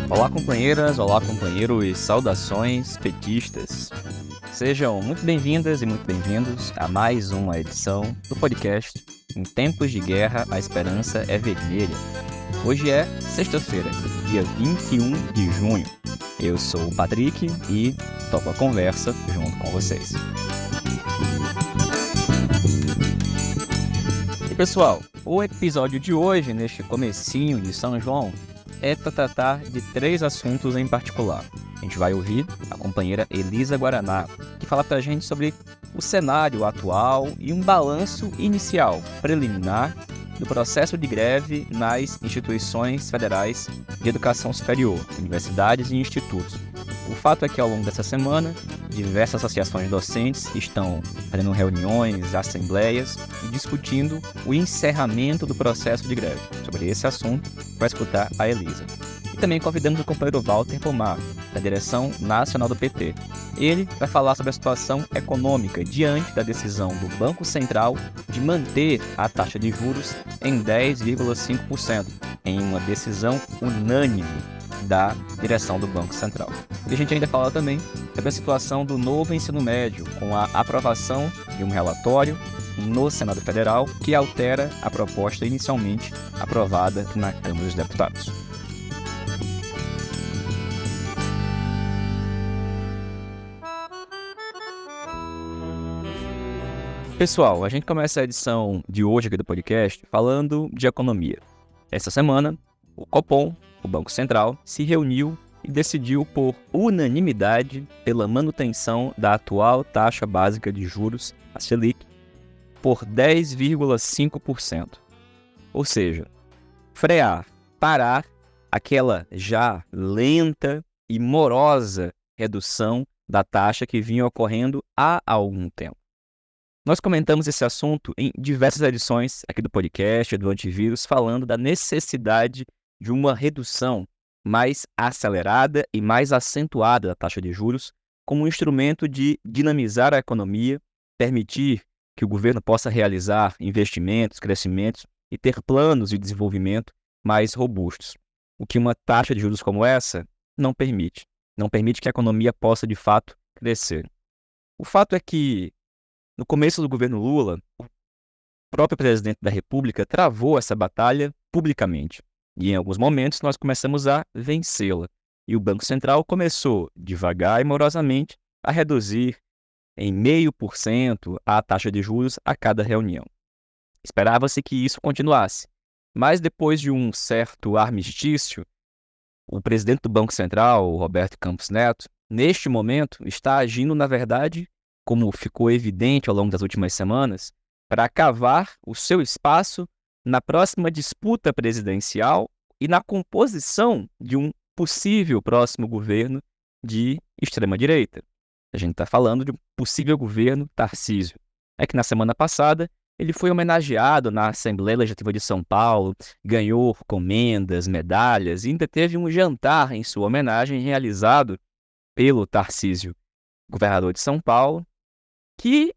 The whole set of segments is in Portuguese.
Olá, companheiras, olá, companheiros, saudações petistas. Sejam muito bem-vindas e muito bem-vindos a mais uma edição do podcast Em Tempos de Guerra, a Esperança é Vermelha. Hoje é sexta-feira, dia 21 de junho. Eu sou o Patrick e toco a conversa junto com vocês. E pessoal, o episódio de hoje, neste comecinho de São João, é para tratar de 3 assuntos em particular. A gente vai ouvir a companheira Elisa Guaraná, que fala para a gente sobre o cenário atual e um balanço inicial, preliminar, do processo de greve nas instituições federais de educação superior, universidades e institutos. O fato é que, ao longo dessa semana, diversas associações docentes estão fazendo reuniões, assembleias e discutindo o encerramento do processo de greve. Sobre esse assunto, vai escutar a Elisa. E também convidamos o companheiro Walter Pomar, da direção nacional do PT. Ele vai falar sobre a situação econômica diante da decisão do Banco Central de manter a taxa de juros em 10,5%, em uma decisão unânime da direção do Banco Central. E a gente ainda fala também sobre a situação do novo ensino médio, com a aprovação de um relatório no Senado Federal que altera a proposta inicialmente aprovada na Câmara dos Deputados. Pessoal, a gente começa a edição de hoje aqui do podcast falando de economia. Essa semana, o Copom, o Banco Central, se reuniu e decidiu por unanimidade pela manutenção da atual taxa básica de juros, a Selic, por 10,5%. Ou seja, parar aquela já lenta e morosa redução da taxa que vinha ocorrendo há algum tempo. Nós comentamos esse assunto em diversas edições aqui do podcast, do Antivírus, falando da necessidade de uma redução mais acelerada e mais acentuada da taxa de juros como um instrumento de dinamizar a economia, permitir que o governo possa realizar investimentos, crescimentos e ter planos de desenvolvimento mais robustos. O que uma taxa de juros como essa não permite. Não permite que a economia possa, de fato, crescer. O fato é que, no começo do governo Lula, o próprio presidente da República travou essa batalha publicamente. E em alguns momentos nós começamos a vencê-la. E o Banco Central começou, devagar e morosamente, a reduzir em 0,5% a taxa de juros a cada reunião. Esperava-se que isso continuasse. Mas depois de um certo armistício, o presidente do Banco Central, o Roberto Campos Neto, neste momento está agindo, na verdade, como ficou evidente ao longo das últimas semanas, para cavar o seu espaço na próxima disputa presidencial e na composição de um possível próximo governo de extrema-direita. A gente está falando de um possível governo Tarcísio. É que na semana passada ele foi homenageado na Assembleia Legislativa de São Paulo, ganhou comendas, medalhas e ainda teve um jantar em sua homenagem realizado pelo Tarcísio, governador de São Paulo, que,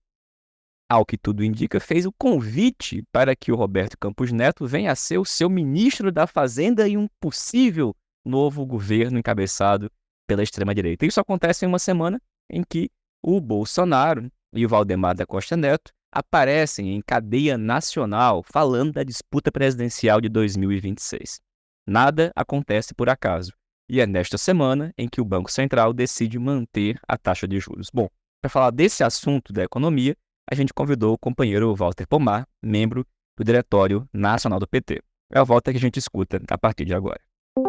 ao que tudo indica, fez o convite para que o Roberto Campos Neto venha a ser o seu ministro da Fazenda em um possível novo governo encabeçado pela extrema-direita. Isso acontece em uma semana em que o Bolsonaro e o Valdemar da Costa Neto aparecem em cadeia nacional falando da disputa presidencial de 2026. Nada acontece por acaso. E é nesta semana em que o Banco Central decide manter a taxa de juros. Bom, para falar desse assunto da economia, a gente convidou o companheiro Walter Pomar, membro do Diretório Nacional do PT. É o Walter que a gente escuta a partir de agora.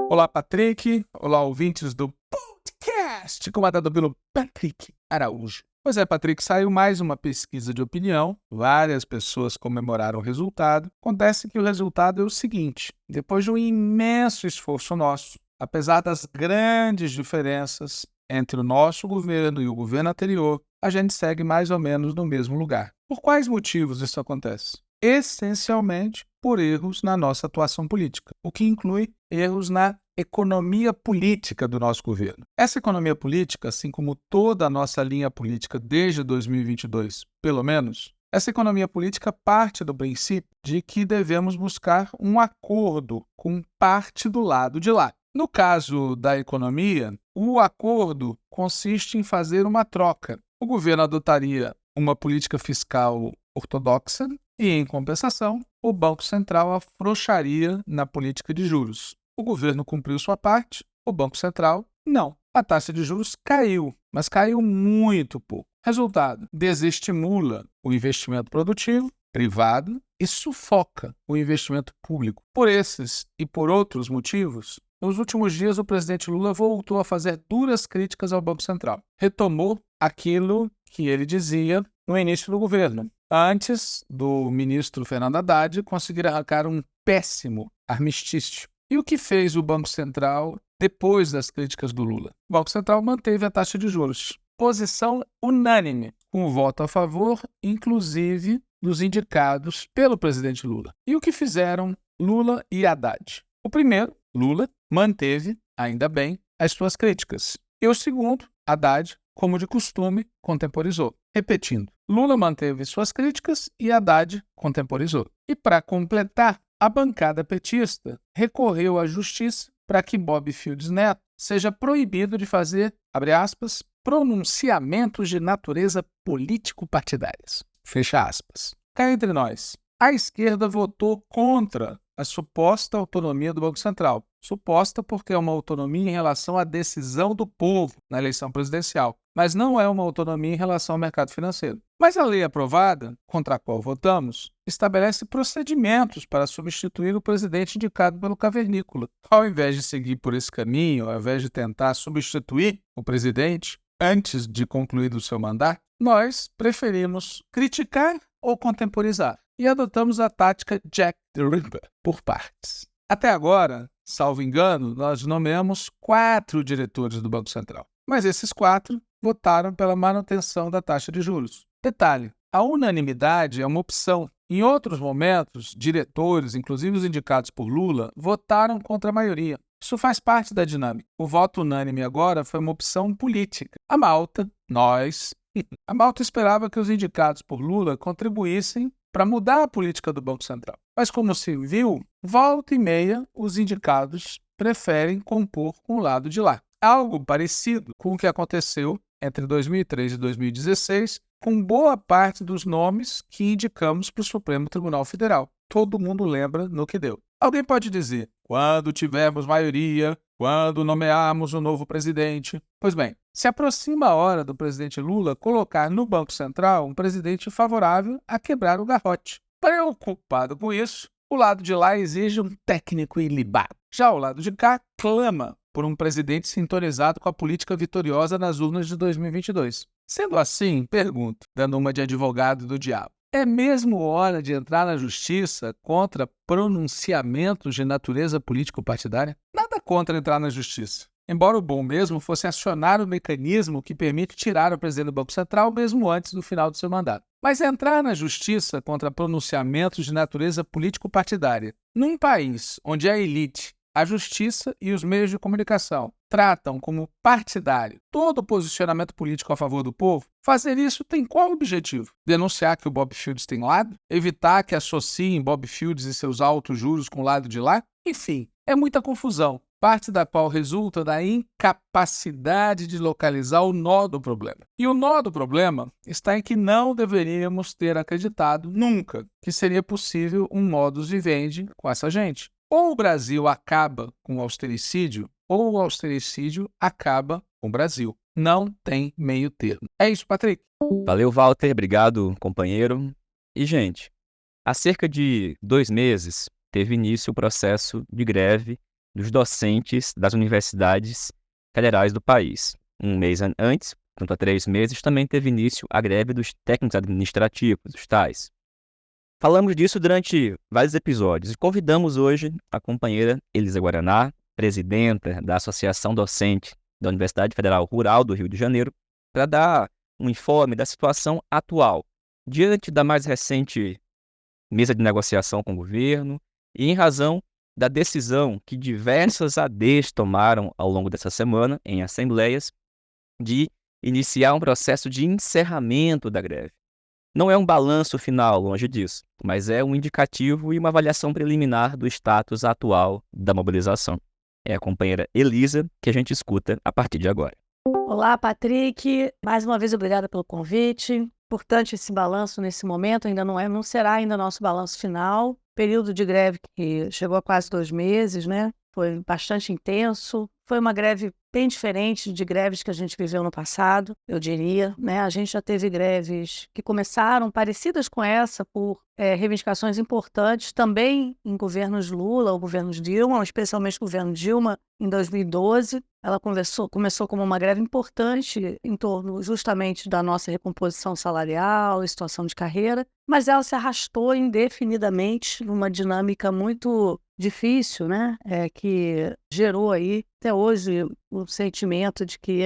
Olá, Patrick. Olá, ouvintes do podcast, comandado pelo Patrick Araújo. Pois é, Patrick, saiu mais uma pesquisa de opinião. Várias pessoas comemoraram o resultado. Acontece que o resultado é o seguinte: depois de um imenso esforço nosso, apesar das grandes diferenças entre o nosso governo e o governo anterior, a gente segue mais ou menos no mesmo lugar. Por quais motivos isso acontece? Essencialmente por erros na nossa atuação política, o que inclui erros na economia política do nosso governo. Essa economia política, assim como toda a nossa linha política desde 2022, pelo menos, essa economia política parte do princípio de que devemos buscar um acordo com parte do lado de lá. No caso da economia, o acordo consiste em fazer uma troca. O governo adotaria uma política fiscal ortodoxa e, em compensação, o Banco Central afrouxaria na política de juros. O governo cumpriu sua parte, o Banco Central não. A taxa de juros caiu, mas caiu muito pouco. Resultado: desestimula o investimento produtivo, privado, e sufoca o investimento público. Por esses e por outros motivos, nos últimos dias o presidente Lula voltou a fazer duras críticas ao Banco Central. Retomou aquilo que ele dizia no início do governo, antes do ministro Fernando Haddad conseguir arrancar um péssimo armistício. E o que fez o Banco Central depois das críticas do Lula? O Banco Central manteve a taxa de juros. Posição unânime, com o voto a favor, inclusive dos indicados pelo presidente Lula. E o que fizeram Lula e Haddad? O primeiro, Lula, manteve, ainda bem, as suas críticas. E o segundo, Haddad, como de costume, contemporizou. Repetindo, Lula manteve suas críticas e Haddad contemporizou. E para completar, a bancada petista recorreu à justiça para que Bob Fields Neto seja proibido de fazer, abre aspas, pronunciamentos de natureza político-partidárias. Fecha aspas. Cá entre nós, a esquerda votou contra a suposta autonomia do Banco Central. Suposta porque é uma autonomia em relação à decisão do povo na eleição presidencial, mas não é uma autonomia em relação ao mercado financeiro. Mas a lei aprovada, contra a qual votamos, estabelece procedimentos para substituir o presidente indicado pelo cavernícola. Ao invés de seguir por esse caminho, ao invés de tentar substituir o presidente antes de concluir o seu mandato, nós preferimos criticar ou contemporizar e adotamos a tática Jack the Ripper, por partes. Até agora, salvo engano, nós nomeamos 4 diretores do Banco Central, mas esses 4 votaram pela manutenção da taxa de juros. Detalhe, a unanimidade é uma opção. Em outros momentos, diretores, inclusive os indicados por Lula, votaram contra a maioria. Isso faz parte da dinâmica. O voto unânime agora foi uma opção política. A Malta, nós, a Malta esperava que os indicados por Lula contribuíssem para mudar a política do Banco Central. Mas como se viu, volta e meia, os indicados preferem compor com o lado de lá. Algo parecido com o que aconteceu entre 2003 e 2016, com boa parte dos nomes que indicamos para o Supremo Tribunal Federal. Todo mundo lembra no que deu. Alguém pode dizer, quando tivermos maioria, quando nomearmos um novo presidente. Pois bem, se aproxima a hora do presidente Lula colocar no Banco Central um presidente favorável a quebrar o garrote. Preocupado com isso, o lado de lá exige um técnico ilibado. Já o lado de cá clama por um presidente sintonizado com a política vitoriosa nas urnas de 2022. Sendo assim, pergunto, dando uma de advogado do diabo, é mesmo hora de entrar na justiça contra pronunciamentos de natureza político-partidária? Nada contra entrar na justiça. Embora o bom mesmo fosse acionar o mecanismo que permite tirar o presidente do Banco Central mesmo antes do final do seu mandato. Mas entrar na justiça contra pronunciamentos de natureza político-partidária, num país onde a elite, a justiça e os meios de comunicação tratam como partidário todo o posicionamento político a favor do povo, fazer isso tem qual objetivo? Denunciar que o Bob Fields tem lado? Evitar que associem Bob Fields e seus altos juros com o lado de lá? Enfim, é muita confusão, parte da qual resulta da incapacidade de localizar o nó do problema. E o nó do problema está em que não deveríamos ter acreditado nunca que seria possível um modus vivendi com essa gente. Ou o Brasil acaba com o austericídio, ou o austericídio acaba com o Brasil. Não tem meio termo. É isso, Patrick. Valeu, Walter. Obrigado, companheiro. E, gente, há cerca de 2 meses teve início o processo de greve dos docentes das universidades federais do país. Um mês antes, portanto há 3 meses, também teve início a greve dos técnicos administrativos, os tais. Falamos disso durante vários episódios e convidamos hoje a companheira Elisa Guaraná, presidenta da Associação Docente da Universidade Federal Rural do Rio de Janeiro, para dar um informe da situação atual, diante da mais recente mesa de negociação com o governo e em razão da decisão que diversas ADs tomaram ao longo dessa semana em assembleias de iniciar um processo de encerramento da greve. Não é um balanço final, longe disso, mas é um indicativo e uma avaliação preliminar do status atual da mobilização. É a companheira Elisa que a gente escuta a partir de agora. Olá, Patrick. Mais uma vez, obrigada pelo convite. Importante esse balanço nesse momento, não será ainda nosso balanço final. Período de greve que chegou a quase 2 meses, né? Foi bastante intenso. Foi uma greve bem diferente de greves que a gente viveu no passado, eu diria, né? A gente já teve greves que começaram parecidas com essa por reivindicações importantes, também em governos Lula ou governos Dilma, especialmente o governo Dilma, em 2012. Ela começou como uma greve importante em torno justamente da nossa recomposição salarial, situação de carreira, mas ela se arrastou indefinidamente numa dinâmica muito difícil, né? Que gerou aí, até hoje, o sentimento de que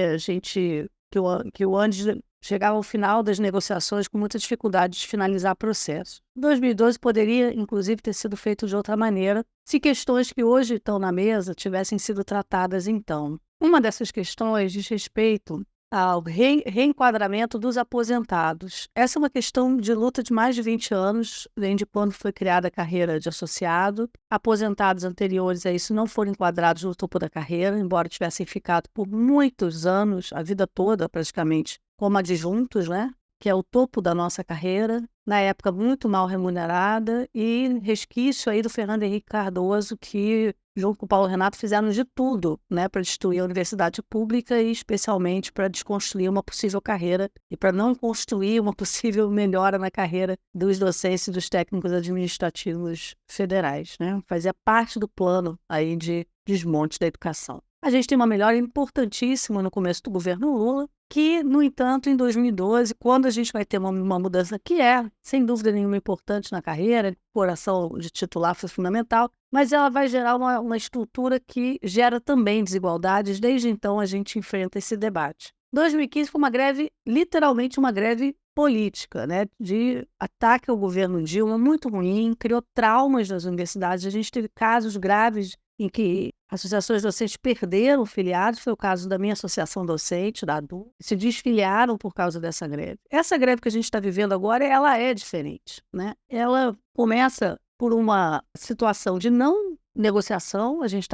que o Andes chegava ao final das negociações com muita dificuldade de finalizar o processo. 2012 poderia, inclusive, ter sido feito de outra maneira, se questões que hoje estão na mesa tivessem sido tratadas então. Uma dessas questões diz respeito ao reenquadramento dos aposentados. Essa é uma questão de luta de mais de 20 anos, vem de quando foi criada a carreira de associado. Aposentados anteriores a isso não foram enquadrados no topo da carreira, embora tivessem ficado por muitos anos, a vida toda praticamente, como adjuntos, né? Que é o topo da nossa carreira, na época muito mal remunerada, e resquício aí do Fernando Henrique Cardoso, que, junto com o Paulo Renato, fizeram de tudo, né, para destruir a universidade pública e especialmente para desconstruir uma possível carreira e para não construir uma possível melhora na carreira dos docentes e dos técnicos administrativos federais, né? Fazia parte do plano aí de desmonte da educação. A gente tem uma melhora importantíssima no começo do governo Lula, que, no entanto, em 2012, quando a gente vai ter uma mudança que é, sem dúvida nenhuma, importante na carreira, a incorporação de titular foi fundamental, mas ela vai gerar uma estrutura que gera também desigualdades. Desde então, a gente enfrenta esse debate. 2015 foi uma greve, literalmente uma greve política, né, de ataque ao governo Dilma, muito ruim, criou traumas nas universidades. A gente teve casos graves em que associações docentes perderam filiados, foi o caso da minha associação docente, da ADU, se desfiliaram por causa dessa greve. Essa greve que a gente está vivendo agora, ela é diferente, né? Ela começa por uma situação de não negociação, a gente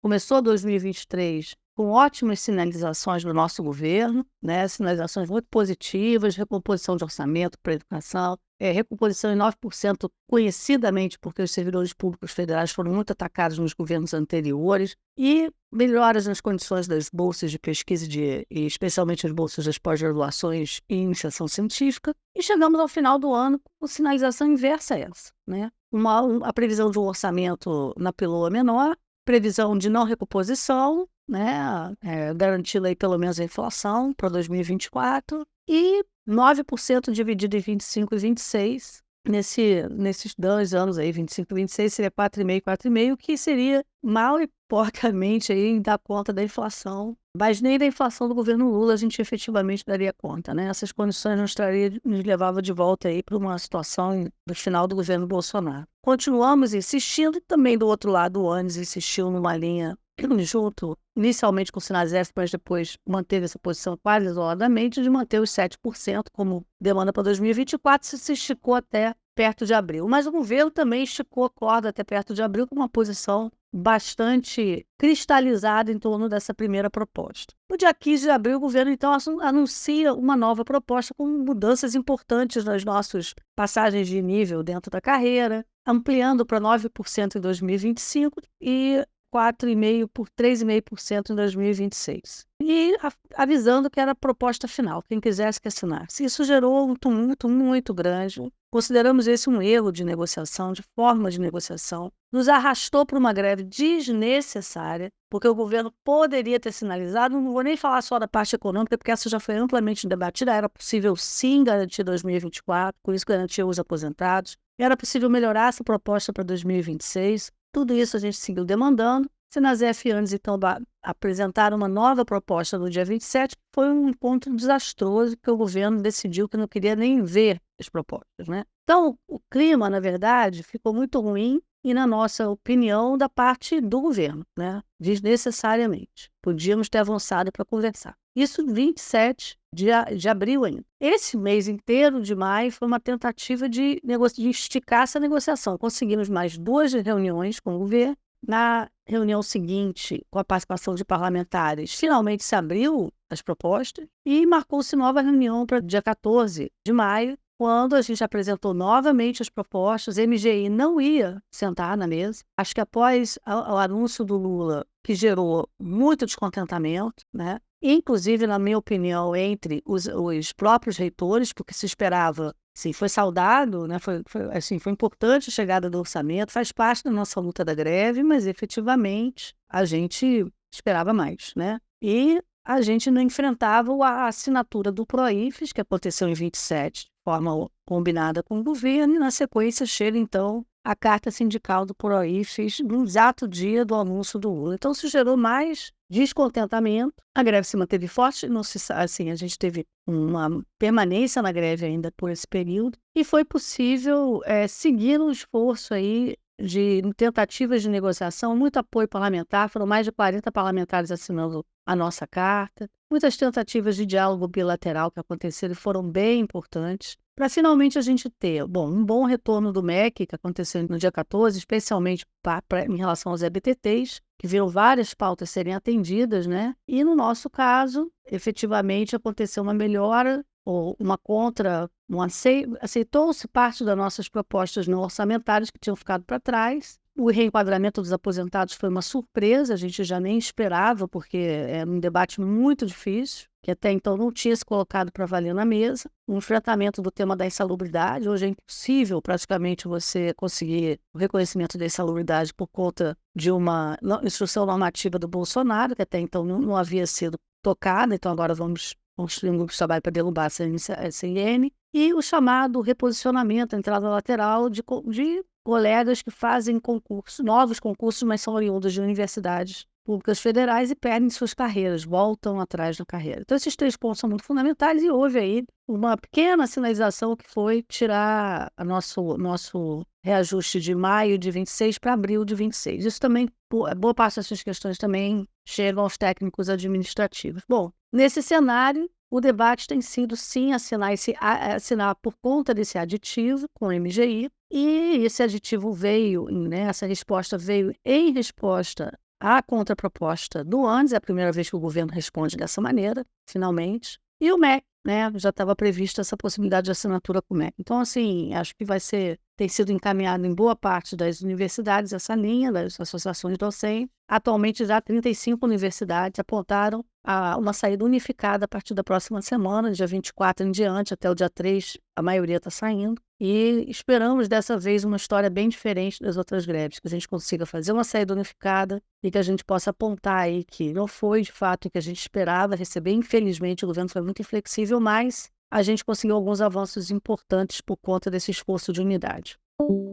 começou 2023 com ótimas sinalizações do nosso governo, né? Sinalizações muito positivas, recomposição de orçamento para a educação, recomposição em 9%, conhecidamente porque os servidores públicos federais foram muito atacados nos governos anteriores, e melhoras nas condições das bolsas de pesquisa e especialmente as bolsas das pós-graduações em iniciação científica, e chegamos ao final do ano com sinalização inversa a essa, né? A previsão de um orçamento na pílula menor, previsão de não recomposição, né? Garantindo aí pelo menos a inflação para 2024, e 9% dividido em 25 e 26, nesses 2 anos aí, 25 e 26, seria 4,5, 4,5, que seria mal e porcamente aí dar conta da inflação. Mas nem da inflação do governo Lula a gente efetivamente daria conta, né? Essas condições nos levavam de volta aí para uma situação do final do governo Bolsonaro. Continuamos insistindo, e também do outro lado o Andes insistiu numa linha junto, inicialmente com o Sinasef, mas depois manteve essa posição quase isoladamente, de manter os 7% como demanda para 2024, se esticou até perto de abril. Mas o governo também esticou a corda até perto de abril com uma posição bastante cristalizada em torno dessa primeira proposta. No dia 15 de abril, o governo, então, anuncia uma nova proposta com mudanças importantes nas nossas passagens de nível dentro da carreira, ampliando para 9% em 2025 e 4,5% por 3,5% em 2026. E avisando que era a proposta final, quem quisesse que assinasse. Isso gerou um tumulto muito grande. Consideramos esse um erro de negociação, de forma de negociação. Nos arrastou para uma greve desnecessária, porque o governo poderia ter sinalizado, não vou nem falar só da parte econômica, porque essa já foi amplamente debatida, era possível sim garantir 2024, com isso garantir os aposentados, era possível melhorar essa proposta para 2026, tudo isso a gente seguiu demandando. Sinasef e Andes, então, apresentaram uma nova proposta no dia 27, que foi um encontro desastroso, que o governo decidiu que não queria nem ver as propostas, né? Então, o clima, na verdade, ficou muito ruim e, na nossa opinião, da parte do governo, né? Desnecessariamente. Podíamos ter avançado para conversar. Isso 27 de abril ainda. Esse mês inteiro de maio foi uma tentativa de esticar essa negociação. Conseguimos mais 2 reuniões com o governo. reunião seguinte, com a participação de parlamentares, finalmente se abriu as propostas e marcou-se nova reunião para dia 14 de maio, quando a gente apresentou novamente as propostas. A MGI não ia sentar na mesa. Acho que após o anúncio do Lula, que gerou muito descontentamento, né? Inclusive, na minha opinião, entre os próprios reitores, porque se esperava, sim, foi saudado, né? Foi importante a chegada do orçamento, faz parte da nossa luta da greve, mas efetivamente a gente esperava mais, né? E a gente não enfrentava a assinatura do PROIFES, que aconteceu em 27, de forma combinada com o governo, e na sequência chega, então, a carta sindical do PROIFES no exato dia do anúncio do Lula. Então, isso gerou mais descontentamento. A greve se manteve forte, não se, assim, a gente teve uma permanência na greve ainda por esse período, e foi possível seguir um esforço aí de tentativas de negociação, muito apoio parlamentar, foram mais de 40 parlamentares assinando a nossa carta, muitas tentativas de diálogo bilateral que aconteceram e foram bem importantes, para finalmente a gente ter, um bom retorno do MEC, que aconteceu no dia 14, especialmente em relação aos EBTTs, que viram várias pautas serem atendidas, né? E no nosso caso, efetivamente aconteceu uma melhora, ou aceitou-se parte das nossas propostas não orçamentárias que tinham ficado para trás. O reenquadramento dos aposentados foi uma surpresa, a gente já nem esperava, porque era um debate muito difícil, que até então não tinha se colocado para valer na mesa. O enfrentamento do tema da insalubridade, hoje é impossível praticamente você conseguir o reconhecimento da insalubridade por conta de uma instrução normativa do Bolsonaro, que até então não havia sido tocada, então agora vamos construir um grupo de trabalho para derrubar essa IN, e o chamado reposicionamento, entrada lateral de colegas que fazem novos concursos, mas são oriundos de universidades públicas federais e perdem suas carreiras, voltam atrás da carreira. Então, esses 3 pontos são muito fundamentais e houve aí uma pequena sinalização que foi tirar nosso reajuste de maio de 26 para abril de 26. Isso também, boa parte dessas questões também chegam aos técnicos administrativos. Bom, nesse cenário, o debate tem sido, sim, assinar por conta desse aditivo com o MGI, e esse aditivo veio, né, essa resposta veio em resposta à contraproposta do ANDES, é a primeira vez que o governo responde dessa maneira, finalmente, e o MEC, né, já estava prevista essa possibilidade de assinatura com o MEC. Então, assim, acho que tem sido encaminhado em boa parte das universidades essa linha, das associações docentes. Atualmente, já 35 universidades apontaram a uma saída unificada a partir da próxima semana, dia 24 em diante, até o dia 3, a maioria está saindo. E esperamos, dessa vez, uma história bem diferente das outras greves, que a gente consiga fazer uma saída unificada e que a gente possa apontar aí que não foi, de fato, o que a gente esperava receber. Infelizmente, o governo foi muito inflexível, mas a gente conseguiu alguns avanços importantes por conta desse esforço de unidade.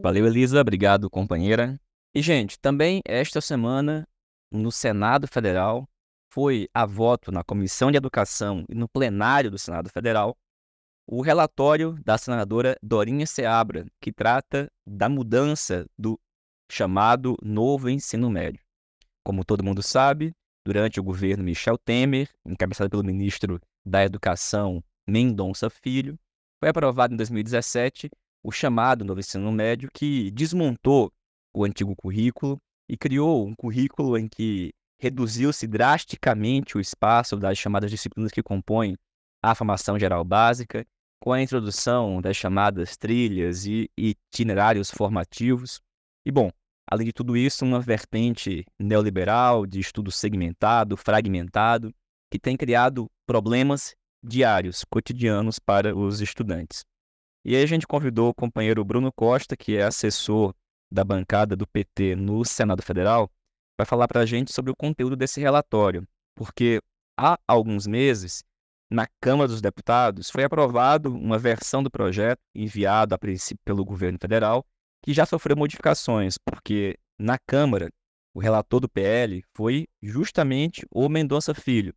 Valeu, Elisa. Obrigado, companheira. E, gente, também esta semana, no Senado Federal, foi a voto na Comissão de Educação e no plenário do Senado Federal o relatório da senadora Dorinha Seabra, que trata da mudança do chamado novo ensino médio. Como todo mundo sabe, durante o governo Michel Temer, encabeçado pelo ministro da Educação Mendonça Filho, foi aprovado em 2017 o chamado novo ensino médio, que desmontou o antigo currículo e criou um currículo em que reduziu-se drasticamente o espaço das chamadas disciplinas que compõem a formação geral básica, com a introdução das chamadas trilhas e itinerários formativos. E, bom, além de tudo isso, uma vertente neoliberal de estudo segmentado, fragmentado, que tem criado problemas diários, cotidianos para os estudantes. E aí a gente convidou o companheiro Bruno Costa, que é assessor da bancada do PT no Senado Federal, para falar para a gente sobre o conteúdo desse relatório, porque há alguns meses, na Câmara dos Deputados, foi aprovado uma versão do projeto enviado a princípio pelo governo federal, que já sofreu modificações, porque na Câmara o relator do PL foi justamente o Mendonça Filho,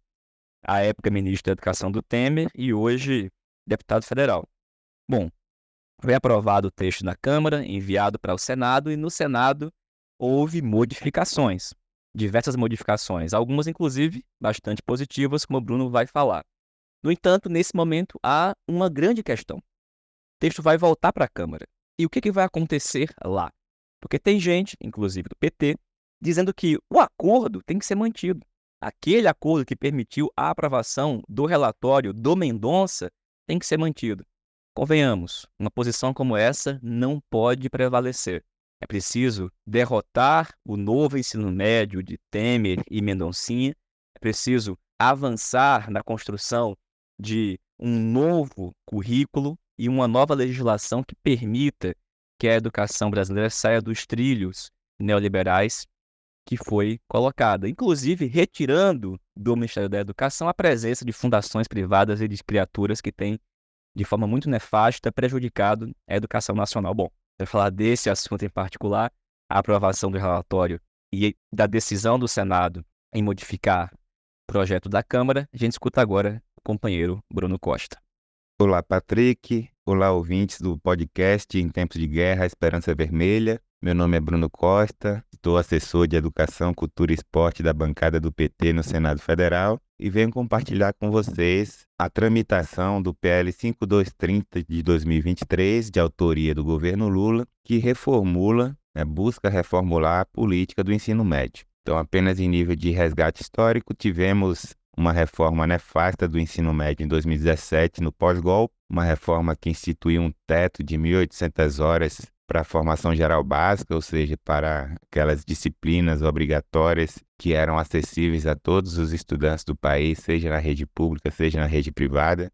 à época ministro da Educação do Temer e hoje deputado federal. Bom, foi aprovado o texto na Câmara, enviado para o Senado, e no Senado houve modificações, diversas modificações, algumas inclusive bastante positivas, como o Bruno vai falar. No entanto, nesse momento há uma grande questão. O texto vai voltar para a Câmara. E o que vai acontecer lá? Porque tem gente, inclusive do PT, dizendo que o acordo tem que ser mantido. Aquele acordo que permitiu a aprovação do relatório do Mendonça tem que ser mantido. Convenhamos, uma posição como essa não pode prevalecer. É preciso derrotar o novo ensino médio de Temer e Mendoncinha. É preciso avançar na construção de um novo currículo e uma nova legislação que permita que a educação brasileira saia dos trilhos neoliberais que foi colocada, inclusive retirando do Ministério da Educação a presença de fundações privadas e de criaturas que têm, de forma muito nefasta, prejudicado a educação nacional. Bom, para falar desse assunto em particular, a aprovação do relatório e da decisão do Senado em modificar o projeto da Câmara, a gente escuta agora o companheiro Bruno Costa. Olá, Patrick. Olá, ouvintes do podcast Em Tempos de Guerra, a Esperança Vermelha. Meu nome é Bruno Costa, sou assessor de Educação, Cultura e Esporte da bancada do PT no Senado Federal e venho compartilhar com vocês a tramitação do PL 5230 de 2023, de autoria do governo Lula, que busca reformular a política do ensino médio. Então, apenas em nível de resgate histórico, tivemos uma reforma nefasta do ensino médio em 2017 no pós-golpe, uma reforma que instituiu um teto de 1.800 horas para a formação geral básica, ou seja, para aquelas disciplinas obrigatórias que eram acessíveis a todos os estudantes do país, seja na rede pública, seja na rede privada,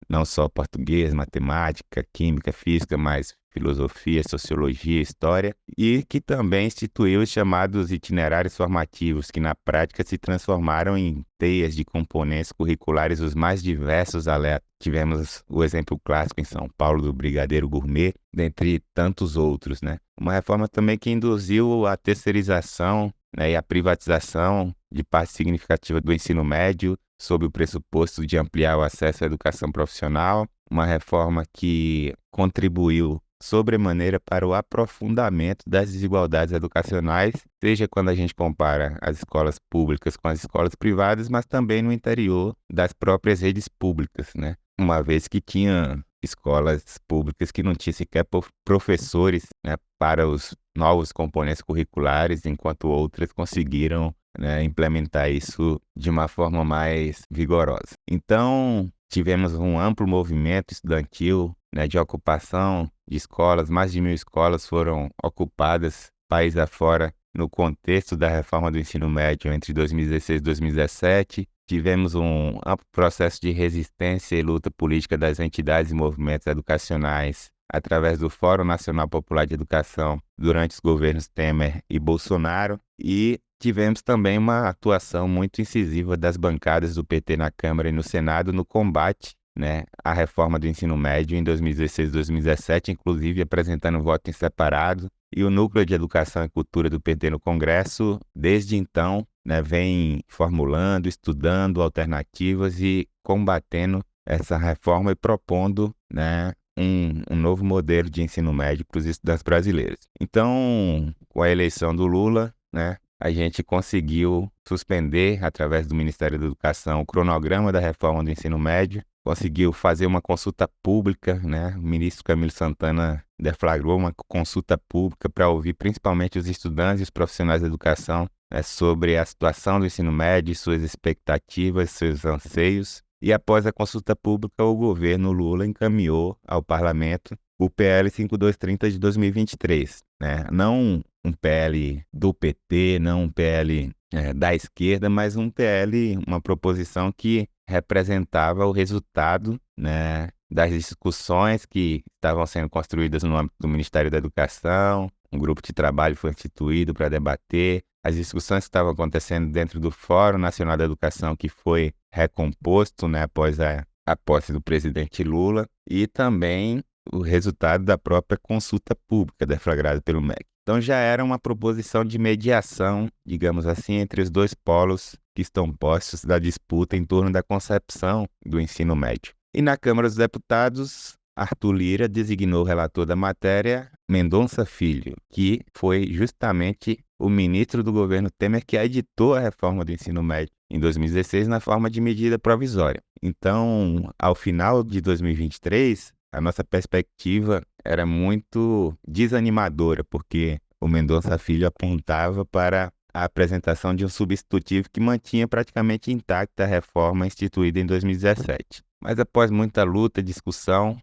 não só português, matemática, química, física, mas filosofia, sociologia, história, e que também instituiu os chamados itinerários formativos, que na prática se transformaram em teias de componentes curriculares os mais diversos aleatórios. Tivemos o exemplo clássico em São Paulo do Brigadeiro Gourmet, dentre tantos outros, né? Uma reforma também que induziu a terceirização, né, e a privatização de parte significativa do ensino médio, sob o pressuposto de ampliar o acesso à educação profissional, uma reforma que contribuiu sobremaneira para o aprofundamento das desigualdades educacionais, seja quando a gente compara as escolas públicas com as escolas privadas, mas também no interior das próprias redes públicas, né? Uma vez que tinha escolas públicas que não tinham sequer professores, né, para os novos componentes curriculares, enquanto outras conseguiram, né, implementar isso de uma forma mais vigorosa. Então, tivemos um amplo movimento estudantil, né, de ocupação de escolas, mais de 1.000 escolas foram ocupadas país afora no contexto da reforma do ensino médio entre 2016 e 2017. Tivemos um amplo processo de resistência e luta política das entidades e movimentos educacionais através do Fórum Nacional Popular de Educação durante os governos Temer e Bolsonaro, e tivemos também uma atuação muito incisiva das bancadas do PT na Câmara e no Senado no combate, né, à reforma do ensino médio em 2016 e 2017, inclusive apresentando voto em separado, e o Núcleo de Educação e Cultura do PT no Congresso, desde então, né, vem formulando, estudando alternativas e combatendo essa reforma e propondo, né, um novo modelo de ensino médio para os estudantes brasileiros. Então, com a eleição do Lula, né, a gente conseguiu suspender, através do Ministério da Educação, o cronograma da reforma do ensino médio, conseguiu fazer uma consulta pública, né? O ministro Camilo Santana deflagrou uma consulta pública para ouvir principalmente os estudantes e os profissionais da educação, né, sobre a situação do ensino médio, suas expectativas, seus anseios. E após a consulta pública, o governo Lula encaminhou ao parlamento o PL 5230 de 2023, né? Não um PL do PT, não um PL da esquerda, mas um PL, uma proposição que representava o resultado, né, das discussões que estavam sendo construídas no âmbito do Ministério da Educação. Um grupo de trabalho foi instituído para debater as discussões que estavam acontecendo dentro do Fórum Nacional da Educação, que foi recomposto, né, após a posse do presidente Lula, e também o resultado da própria consulta pública deflagrada pelo MEC. Então já era uma proposição de mediação, digamos assim, entre os dois polos que estão postos da disputa em torno da concepção do ensino médio. E na Câmara dos Deputados, Arthur Lira designou o relator da matéria Mendonça Filho, que foi justamente o ministro do governo Temer que editou a reforma do ensino médio em 2016 na forma de medida provisória. Então, ao final de 2023, a nossa perspectiva era muito desanimadora, porque o Mendonça Filho apontava para a apresentação de um substitutivo que mantinha praticamente intacta a reforma instituída em 2017. Mas após muita luta e discussão,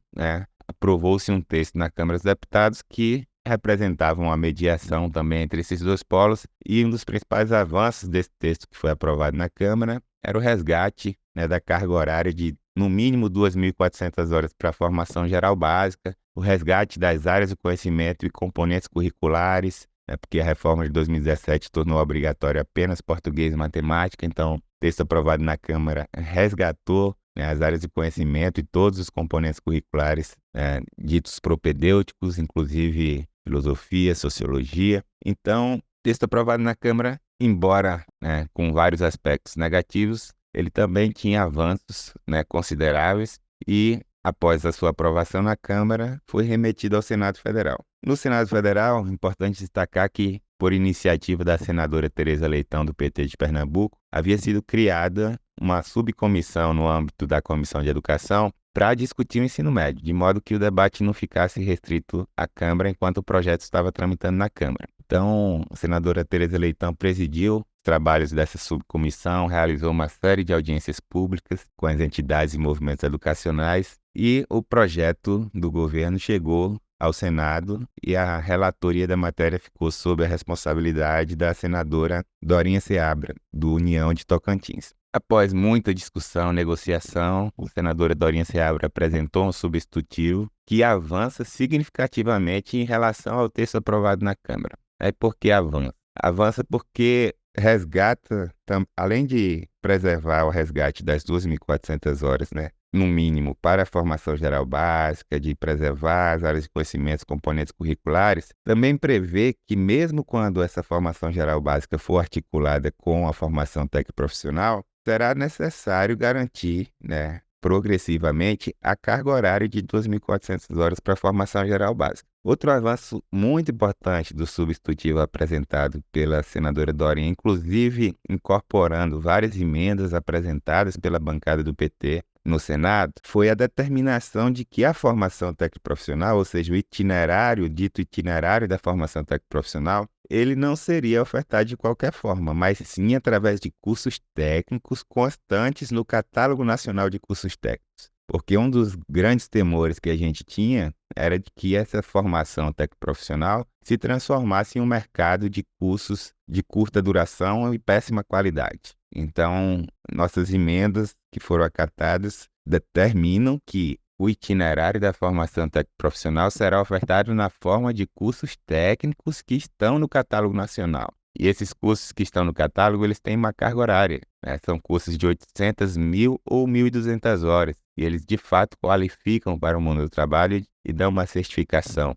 aprovou-se um texto na Câmara dos Deputados que representava uma mediação também entre esses dois polos, e um dos principais avanços desse texto que foi aprovado na Câmara era o resgate da carga horária de, no mínimo, 2.400 horas para a formação geral básica, o resgate das áreas do conhecimento e componentes curriculares, porque a reforma de 2017 tornou obrigatório apenas português e matemática, então o texto aprovado na Câmara resgatou as áreas de conhecimento e todos os componentes curriculares ditos propedêuticos, inclusive filosofia, sociologia. Então, o texto aprovado na Câmara, embora com vários aspectos negativos, ele também tinha avanços consideráveis e, após a sua aprovação na Câmara, foi remetido ao Senado Federal. No Senado Federal, é importante destacar que, por iniciativa da senadora Tereza Leitão, do PT de Pernambuco, havia sido criada uma subcomissão no âmbito da Comissão de Educação para discutir o ensino médio, de modo que o debate não ficasse restrito à Câmara enquanto o projeto estava tramitando na Câmara. Então, a senadora Tereza Leitão presidiu os trabalhos dessa subcomissão, realizou uma série de audiências públicas com as entidades e movimentos educacionais e o projeto do governo chegou ao Senado e a relatoria da matéria ficou sob a responsabilidade da senadora Dorinha Seabra, do União de Tocantins. Após muita discussão e negociação, a senadora Dorinha Seabra apresentou um substitutivo que avança significativamente em relação ao texto aprovado na Câmara. Por que avança? Avança porque resgata, além de preservar o resgate das 2.400 horas, no mínimo, para a formação geral básica, de preservar as áreas de conhecimentos, componentes curriculares, também prevê que mesmo quando essa formação geral básica for articulada com a formação técnico-profissional, será necessário garantir, progressivamente, a carga horária de 2.400 horas para a formação geral básica. Outro avanço muito importante do substitutivo apresentado pela senadora Dorinha, inclusive incorporando várias emendas apresentadas pela bancada do PT no Senado, foi a determinação de que a formação técnico-profissional, ou seja, o dito itinerário da formação técnico-profissional, ele não seria ofertado de qualquer forma, mas sim através de cursos técnicos constantes no Catálogo Nacional de Cursos Técnicos. Porque um dos grandes temores que a gente tinha era de que essa formação técnico-profissional se transformasse em um mercado de cursos de curta duração e péssima qualidade. Então, nossas emendas que foram acatadas determinam que o itinerário da formação técnico-profissional será ofertado na forma de cursos técnicos que estão no catálogo nacional. E esses cursos que estão no catálogo, eles têm uma carga horária, São cursos de 800, 1.000 ou 1.200 horas. E eles, de fato, qualificam para o mundo do trabalho e dão uma certificação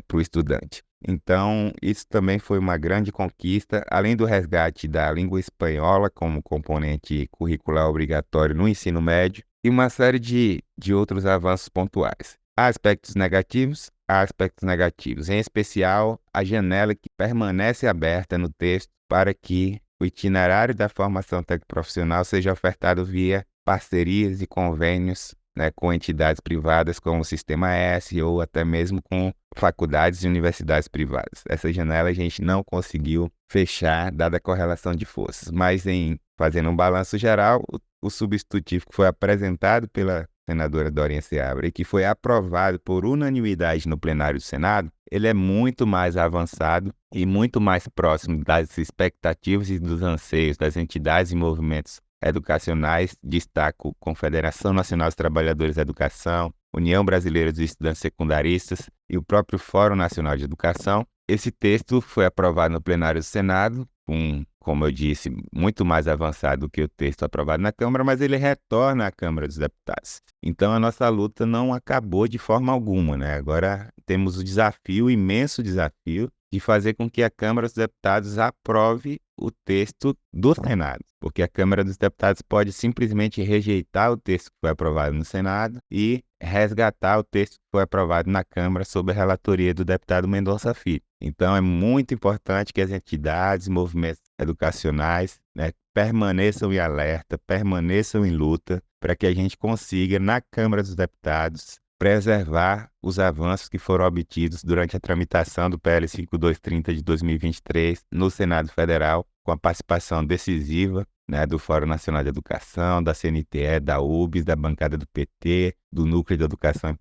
para o estudante. Então, isso também foi uma grande conquista, além do resgate da língua espanhola como componente curricular obrigatório no ensino médio e uma série de outros avanços pontuais. Há aspectos negativos, em especial a janela que permanece aberta no texto para que o itinerário da formação técnico-profissional seja ofertado via parcerias e convênios com entidades privadas como o Sistema S ou até mesmo com faculdades e universidades privadas. Essa janela a gente não conseguiu fechar, dada a correlação de forças. Mas, fazendo um balanço geral, o substitutivo que foi apresentado pela senadora Dorinha Seabra e que foi aprovado por unanimidade no plenário do Senado, ele é muito mais avançado e muito mais próximo das expectativas e dos anseios das entidades e movimentos educacionais. Destaco Confederação Nacional dos Trabalhadores da Educação, União Brasileira dos Estudantes Secundaristas e o próprio Fórum Nacional de Educação. Esse texto foi aprovado no plenário do Senado, como eu disse, muito mais avançado do que o texto aprovado na Câmara, mas ele retorna à Câmara dos Deputados. Então, a nossa luta não acabou de forma alguma, Agora temos o imenso desafio, de fazer com que a Câmara dos Deputados aprove o texto do Senado, porque a Câmara dos Deputados pode simplesmente rejeitar o texto que foi aprovado no Senado e resgatar o texto que foi aprovado na Câmara sob a relatoria do deputado Mendonça Filho. Então, é muito importante que as entidades e movimentos educacionais permaneçam em alerta, permaneçam em luta, para que a gente consiga, na Câmara dos Deputados, preservar os avanços que foram obtidos durante a tramitação do PL 5230 de 2023 no Senado Federal, com a participação decisiva, né, do Fórum Nacional de Educação, da CNTE, da UBS, da bancada do PT, do Núcleo de Educação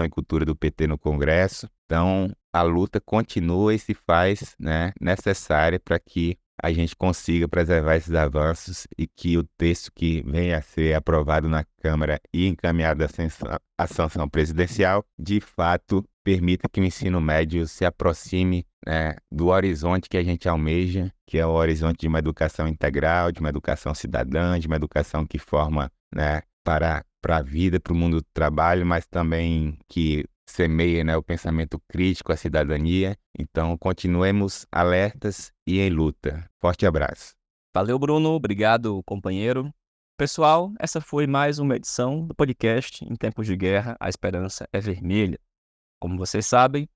e Cultura do PT no Congresso. Então, a luta continua e se faz, né, necessária para que a gente consiga preservar esses avanços e que o texto que venha a ser aprovado na Câmara e encaminhado à sanção presidencial, de fato, permita que o ensino médio se aproxime, né, do horizonte que a gente almeja, que é o horizonte de uma educação integral, de uma educação cidadã, de uma educação que forma, né, para a vida, para o mundo do trabalho, mas também que semeia, né, o pensamento crítico, a cidadania. Então, continuemos alertas e em luta. Forte abraço. Valeu, Bruno. Obrigado, companheiro. Pessoal, essa foi mais uma edição do podcast Em Tempos de Guerra, a Esperança é Vermelha. Como vocês sabem,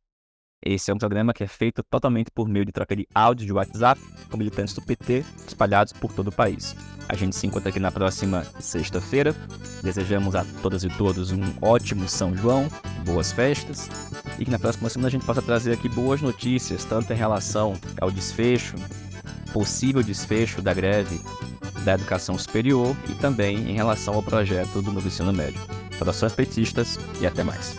esse é um programa que é feito totalmente por meio de troca de áudio de WhatsApp com militantes do PT espalhados por todo o país. A gente se encontra aqui na próxima sexta-feira. Desejamos a todas e todos um ótimo São João, boas festas, e que na próxima semana a gente possa trazer aqui boas notícias, tanto em relação ao desfecho, possível desfecho da greve da educação superior e também em relação ao projeto do novo ensino médio. Saudações petistas e até mais.